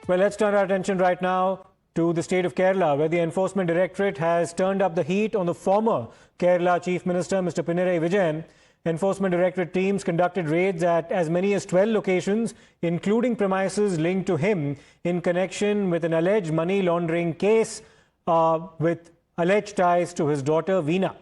Well, let's turn our attention right now to the state of Kerala, where the Enforcement Directorate has turned up the heat on the former Kerala Chief Minister, Mr. Pinarayi Vijayan. Enforcement Directorate teams conducted raids at as many as 12 locations, including premises linked to him in connection with an alleged money laundering case with alleged ties to his daughter, Veena.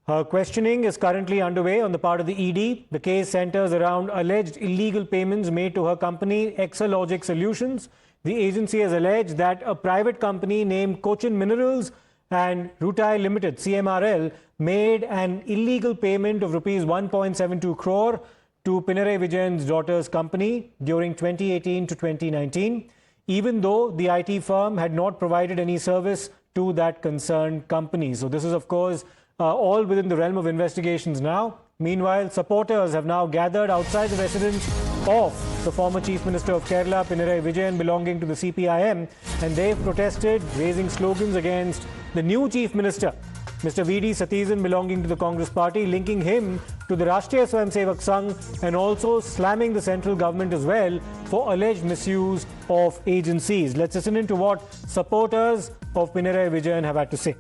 Her questioning is currently underway on the part of the ED. The case centers around alleged illegal payments made to her company, Exalogic Solutions. The agency has alleged that a private company named Cochin Minerals and Rutile Limited, CMRL, made an illegal payment of rupees 1.72 crore to Pinarayi Vijayan's daughter's company during 2018 to 2019, even though the IT firm had not provided any service to that concerned company. So this is, of course, all within the realm of investigations now. Meanwhile, supporters have now gathered outside the residence of the former Chief Minister of Kerala, Pinarayi Vijayan, belonging to the CPIM, and they've protested, raising slogans against the new Chief Minister, Mr. Veena Vijayan, belonging to the Congress party, linking him to the Rashtriya Swayamsevak Sangh, and also slamming the central government as well for alleged misuse of agencies. Let's listen in to what supporters of Pinarayi Vijayan have had to say.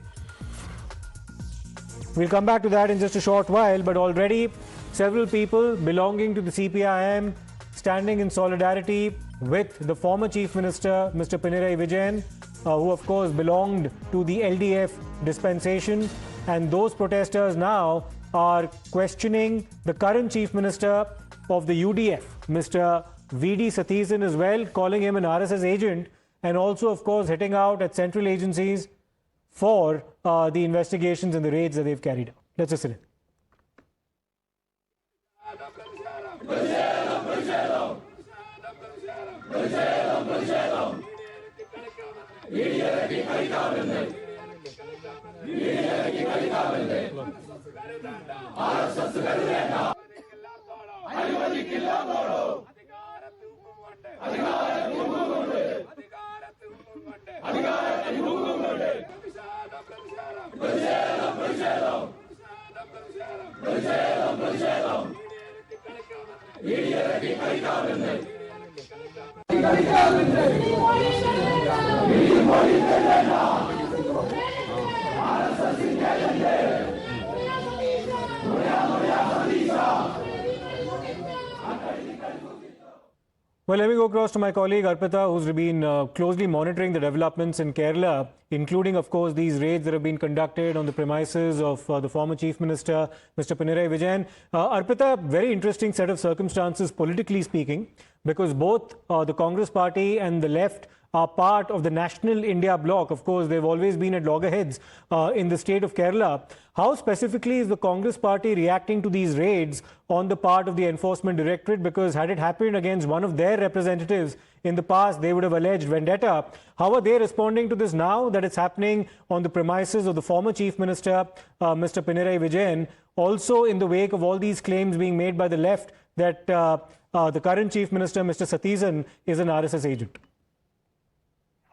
We'll come back to that in just a short while, but already several people belonging to the CPIM standing in solidarity with the former Chief Minister, Mr. Pinarayi Vijayan, who of course belonged to the LDF dispensation. And those protesters now are questioning the current Chief Minister of the UDF, Mr. Veena Vijayan as well, calling him an RSS agent, and also of course hitting out at central agencies for the investigations and the raids that they've carried out. Let's listen in. Well, let me go across to my colleague Arpita, who's been closely monitoring the developments in Kerala, including, of course, these raids that have been conducted on the premises of the former Chief Minister, Mr. Pinarayi Vijayan. Arpita, very interesting set of circumstances, politically speaking, because both the Congress party and the left are part of the National India bloc. Of course, they've always been at loggerheads in the state of Kerala. How specifically is the Congress party reacting to these raids on the part of the Enforcement Directorate? Because had it happened against one of their representatives in the past, they would have alleged vendetta. How are they responding to this now that it's happening on the premises of the former Chief Minister, Mr. Pinarayi Vijayan, also in the wake of all these claims being made by the left that the current Chief Minister, Mr. Satheesan, is an RSS agent?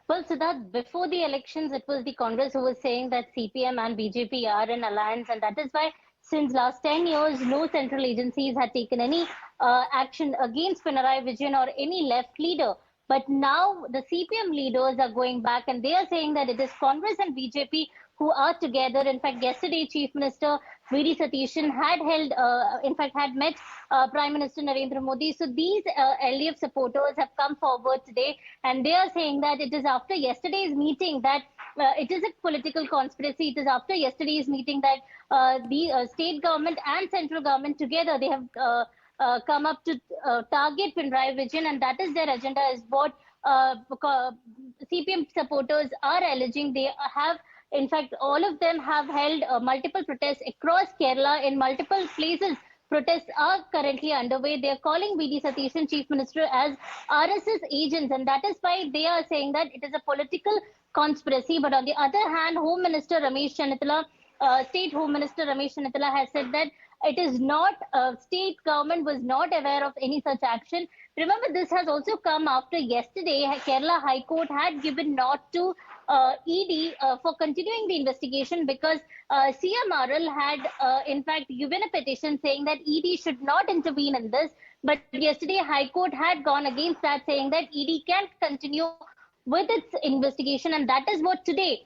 Well, Siddharth, before the elections, it was the Congress who was saying that CPM and BJP are in alliance, and that is why since last 10 years, no central agencies had taken any action against Pinarayi Vijayan or any left leader. But now the CPM leaders are going back and they are saying that it is Congress and BJP who are together. In fact, yesterday, Chief Minister Veena Vijayan had met Prime Minister Narendra Modi. So these LDF supporters have come forward today and they are saying that it is after yesterday's meeting that it is a political conspiracy. It is after yesterday's meeting that the state government and central government together, they have come up to target Pinarayi Vijayan, and that is their agenda, is what CPM supporters are alleging. They have, in fact, all of them have held multiple protests across Kerala in multiple places. Protests are currently underway. They are calling Veena Vijayan, Chief Minister, as RSS agents, and that is why they are saying that it is a political conspiracy. But on the other hand, Home Minister Ramesh Chanitala, State Home Minister Ramesh Chanitala has said that it is not, state government was not aware of any such action. Remember, this has also come after yesterday, Kerala High Court had given nod to ED for continuing the investigation because CMRL had in fact given a petition saying that ED should not intervene in this But yesterday, High Court had gone against that, saying that ED can't continue with its investigation, and that is what today,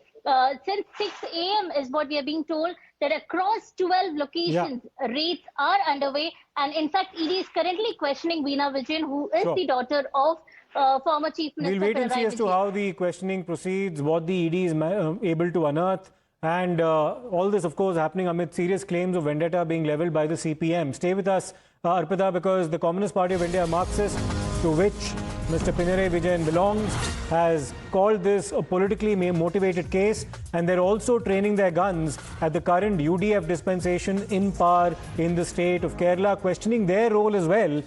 since 6 a.m. is what we are being told, that across 12 locations, raids are underway. And in fact, ED is currently questioning Veena Vijayan, who is the daughter of former Chief Minister. We'll wait and see as to how the questioning proceeds, what the ED is able to unearth. And all this, of course, happening amid serious claims of vendetta being levelled by the CPM. Stay with us, Arpita, because the Communist Party of India, Marxist, to which Mr. Pinarayi Vijayan belongs, has called this a politically motivated case, and they're also training their guns at the current UDF dispensation in power in the state of Kerala, questioning their role as well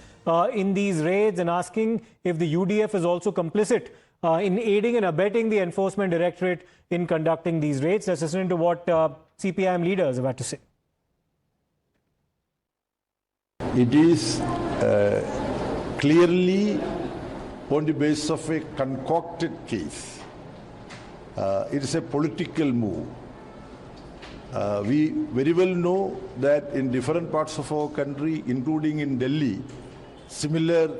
in these raids and asking if the UDF is also complicit in aiding and abetting the Enforcement Directorate in conducting these raids. Let's listen to what CPIM leaders have had to say. It is clearly on the basis of a concocted case. It is a political move. We very well know that in different parts of our country, including in Delhi, similar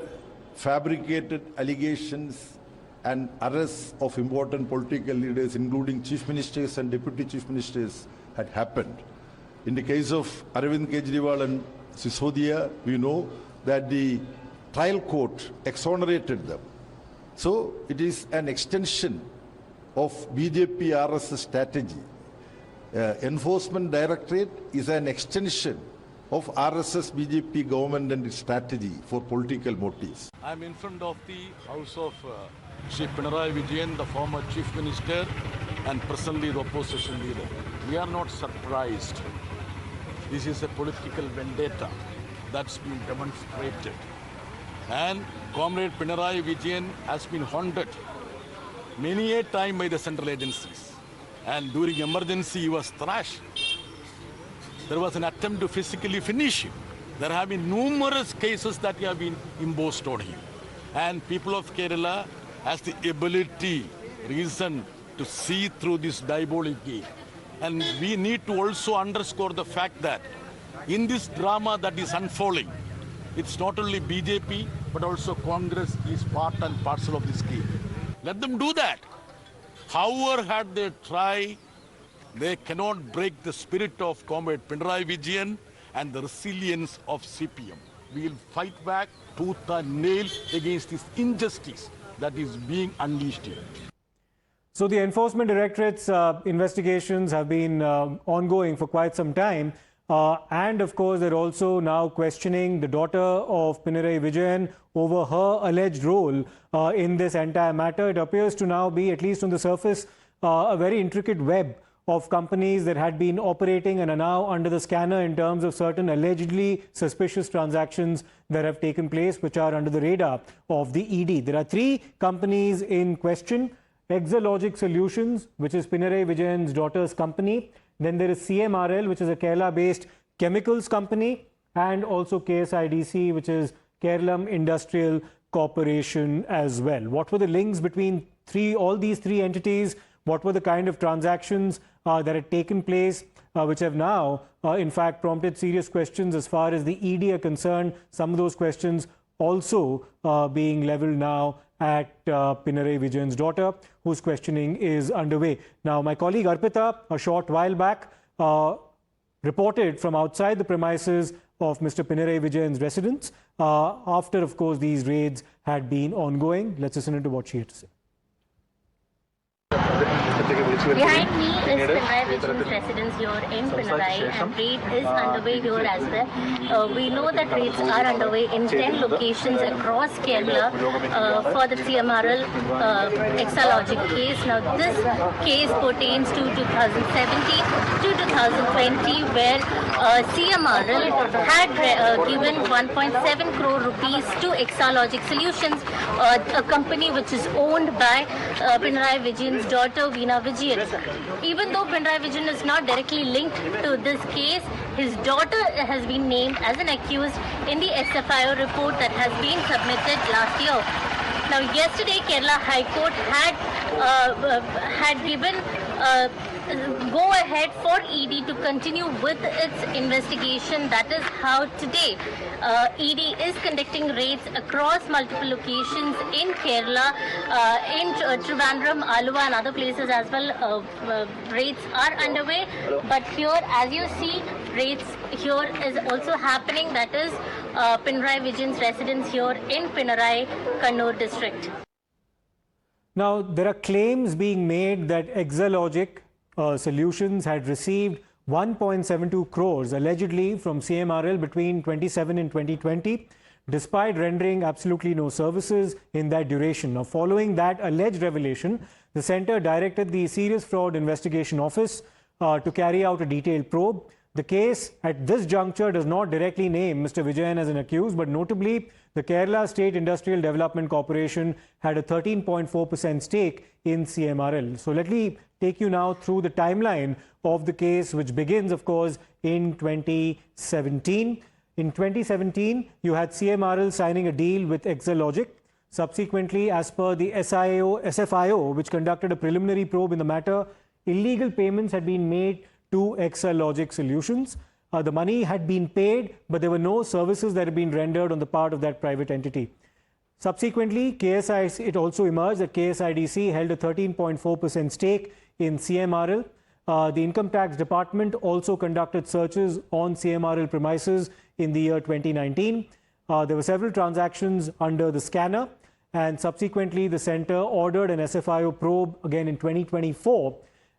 fabricated allegations and arrests of important political leaders, including chief ministers and deputy chief ministers, had happened. In the case of Arvind Kejriwal and Sisodia, we know that the trial court exonerated them. So it is an extension of BJP RSS strategy. Enforcement Directorate is an extension of RSS BJP government and its strategy for political motives. I am in front of the house of Chief Pinarayi Vijayan, the former Chief Minister and presently the opposition leader. We are not surprised. This is a political vendetta that's been demonstrated. And Comrade Pinarayi Vijayan has been haunted many a time by the central agencies. And during emergency, he was thrashed. There was an attempt to physically finish him. There have been numerous cases that have been imposed on him. And people of Kerala has the ability, reason to see through this diabolic game. And we need to also underscore the fact that in this drama that is unfolding, it's not only BJP, but also Congress is part and parcel of this game. Let them do that. However had they tried, they cannot break the spirit of Comrade Pinarayi Vijayan and the resilience of CPM. We will fight back tooth and nail against this injustice that is being unleashed here. So the Enforcement Directorate's investigations have been ongoing for quite some time. And of course, they're also now questioning the daughter of Pinarayi Vijayan over her alleged role in this entire matter. It appears to now be, at least on the surface, a very intricate web of companies that had been operating and are now under the scanner in terms of certain allegedly suspicious transactions that have taken place, which are under the radar of the ED. There are 3 companies in question. Exalogic Solutions, which is Pinarayi Vijayan's daughter's company. Then there is CMRL, which is a Kerala-based chemicals company, and also KSIDC, which is Kerala Industrial Corporation as well. What were the links between all these 3 entities? What were the kind of transactions that had taken place, which have now, in fact, prompted serious questions as far as the ED are concerned? Some of those questions also being levelled now at Pinarayi Vijayan's daughter, whose questioning is underway. Now, my colleague Arpita, a short while back, reported from outside the premises of Mr. Pinarayi Vijayan's residence after, of course, these raids had been ongoing. Let's listen to what she had to say. Behind me is Pinarayi Vijayan's residence here in Pinarayi, and raid is underway here as well. We know that raids are underway in 10 locations across Kerala for the CMRL Exalogic case. Now, this case pertains to 2017 to 2020, where CMRL had given 1.7 crore rupees to Exalogic Solutions, a company which is owned by Pinarayi Vijayan's daughter, Veena Vijayan. Even though Pinarayi Vijayan is not directly linked to this case, his daughter has been named as an accused in the SFIO report that has been submitted last year. Now, yesterday, Kerala High Court had given go ahead for ED to continue with its investigation. That is how today ED is conducting raids across multiple locations in Kerala, in Trivandrum, Alua and other places as well. Raids are underway, but here, as you see, raids here is also happening. That is Pinarayi Vijayan's residence here in Pinarayi, Kannur district. Now, there are claims being made that Exalogic Solutions had received 1.72 crores allegedly from CMRL between 27 and 2020, despite rendering absolutely no services in that duration. Now, following that alleged revelation, the centre directed the Serious Fraud Investigation Office to carry out a detailed probe. The case at this juncture does not directly name Mr. Vijayan as an accused, but notably, the Kerala State Industrial Development Corporation had a 13.4% stake in CMRL. So let me take you now through the timeline of the case, which begins, of course, in 2017. In 2017, you had CMRL signing a deal with Exalogic. Subsequently, as per the SFIO, which conducted a preliminary probe in the matter, illegal payments had been made to Exalogic Solutions. The money had been paid, but there were no services that had been rendered on the part of that private entity. Subsequently, it also emerged that KSIDC held a 13.4% stake in CMRL. The Income Tax Department also conducted searches on CMRL premises in the year 2019. There were several transactions under the scanner, and subsequently the centre ordered an SFIO probe again in 2024.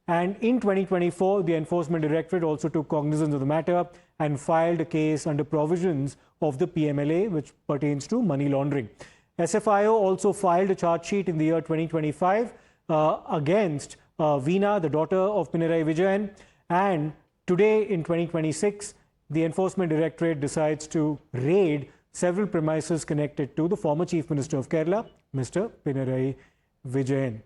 And in 2024, the Enforcement Directorate also took cognizance of the matter and filed a case under provisions of the PMLA, which pertains to money laundering. SFIO also filed a charge sheet in the year 2025 against Veena, the daughter of Pinarayi Vijayan. And today, in 2026, the Enforcement Directorate decides to raid several premises connected to the former Chief Minister of Kerala, Mr. Pinarayi Vijayan.